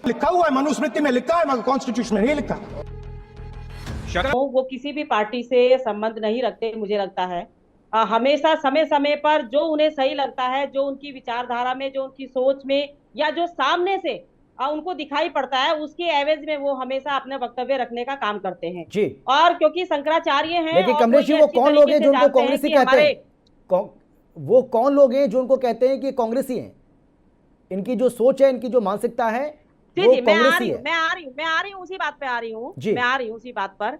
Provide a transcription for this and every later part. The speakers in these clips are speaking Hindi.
लिखा हुआ है, मनुस्मृति में लिखा है, मगर कॉन्स्टिट्यूशन में नहीं लिखा। वो किसी भी पार्टी से संबंध नहीं रखते, मुझे लगता है। हमेशा समय समय पर जो उन्हें सही लगता है, जो उनकी विचारधारा में, जो उनकी सोच में, या जो सामने से उनको दिखाई पड़ता है, उसके एवज में वो हमेशा अपने वक्तव्य रखने का काम करते हैं जी। और क्योंकि शंकराचार्य हैं, लेकिन कमलेश जी, वो कौन लोग हैं जो उनको कांग्रेसी कहते हैं? वो कौन लोग हैं जो उनको कहते हैं कि कांग्रेसी हैं? इनकी जो सोच है, इनकी जो मानसिकता है, वो कांग्रेसी है। मैं आ रही हूँ उसी बात पे आ रही हूँ, मैं आ रही हूँ उसी बात पर।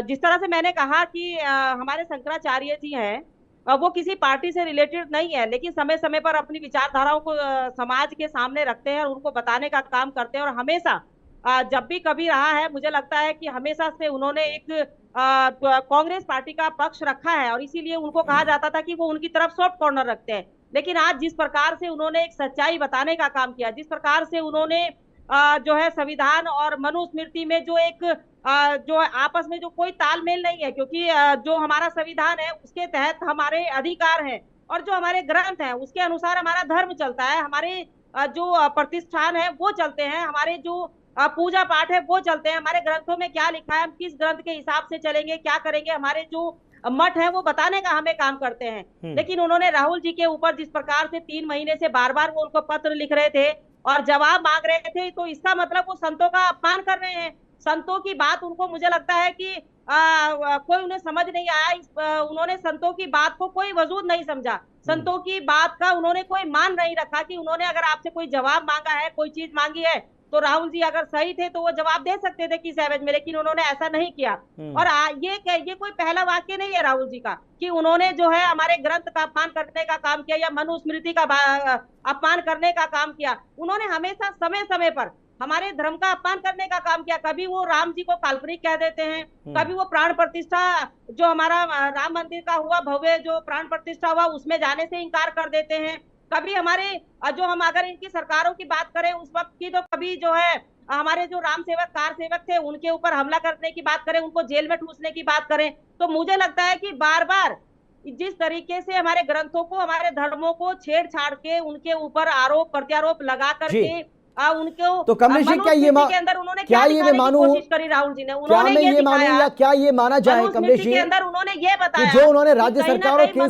जिस तरह से मैंने कहा कि हमारे शंकराचार्य जी हैं, वो किसी पार्टी से रिलेटेड नहीं है, लेकिन समय समय पर अपनी विचारधाराओं को समाज के सामने रखते हैं और उनको बताने का काम करते हैं। और हमेशा जब भी कभी रहा है, मुझे लगता है कि हमेशा से उन्होंने एक कांग्रेस पार्टी का पक्ष रखा है और इसीलिए उनको कहा जाता था कि वो उनकी तरफ सॉफ्ट कॉर्नर रखते हैं। लेकिन आज जिस प्रकार से उन्होंने एक सच्चाई बताने का काम किया, जिस प्रकार से उन्होंने जो है संविधान और मनुस्मृति में जो एक जो आपस में जो कोई तालमेल नहीं है, क्योंकि जो हमारा संविधान है उसके तहत हमारे अधिकार हैं और जो हमारे ग्रंथ हैं उसके अनुसार हमारा धर्म चलता है, हमारे जो प्रतिष्ठान है वो चलते हैं, हमारे जो पूजा पाठ है वो चलते हैं, हमारे ग्रंथों में क्या लिखा है, हम किस ग्रंथ के हिसाब से चलेंगे, क्या करेंगे, हमारे जो मठ है वो बताने का हमें काम करते हैं। लेकिन उन्होंने राहुल जी के ऊपर जिस प्रकार से 3 महीने से बार बार वो उनको पत्र लिख रहे थे और जवाब मांग रहे थे, तो इसका मतलब वो संतों का अपमान कर रहे हैं। संतों की बात उनको, मुझे लगता है कि कोई उन्हें समझ नहीं आया। उन्होंने संतों की बात को कोई वजूद नहीं समझा, संतों की बात का उन्होंने कोई मान नहीं रखा कि उन्होंने अगर आपसे कोई जवाब मांगा है, कोई चीज मांगी है, तो राहुल जी अगर सही थे तो वो जवाब दे सकते थे किस एवज में, लेकिन उन्होंने ऐसा नहीं किया। और ये कोई पहला वाक्य नहीं है राहुल जी का कि उन्होंने जो है हमारे ग्रंथ का अपमान करने का काम किया या मनुस्मृति का अपमान करने का काम किया। उन्होंने हमेशा समय समय पर हमारे धर्म का अपमान करने का काम किया। कभी वो राम जी को काल्पनिक कह देते हैं, कभी वो प्राण प्रतिष्ठा जो हमारा राम मंदिर का हुआ, भव्य जो प्राण प्रतिष्ठा हुआ, उसमें जाने से इनकार कर देते हैं। कभी हमारे जो हम अगर इनकी सरकारों की बात करें उस वक्त की, तो कभी जो है हमारे जो राम सेवक कार सेवक थे उनके ऊपर हमला करने की बात करें, उनको जेल में ठूसने की बात करें। तो मुझे लगता है कि बार बार जिस तरीके से हमारे ग्रंथों को, हमारे धर्मों को छेड़छाड़ के उनके ऊपर आरोप प्रत्यारोप लगा करके उनको, तो कमलेश जी, क्या ये अंदर उन्होंने क्या ये मैं मानूं, कोशिश करी राहुल जी ने, क्या मैं ये मानूं या क्या ये माना जाए कमलेश जी के अंदर उन्होंने ये बताया जो उन्होंने राज्य सरकार और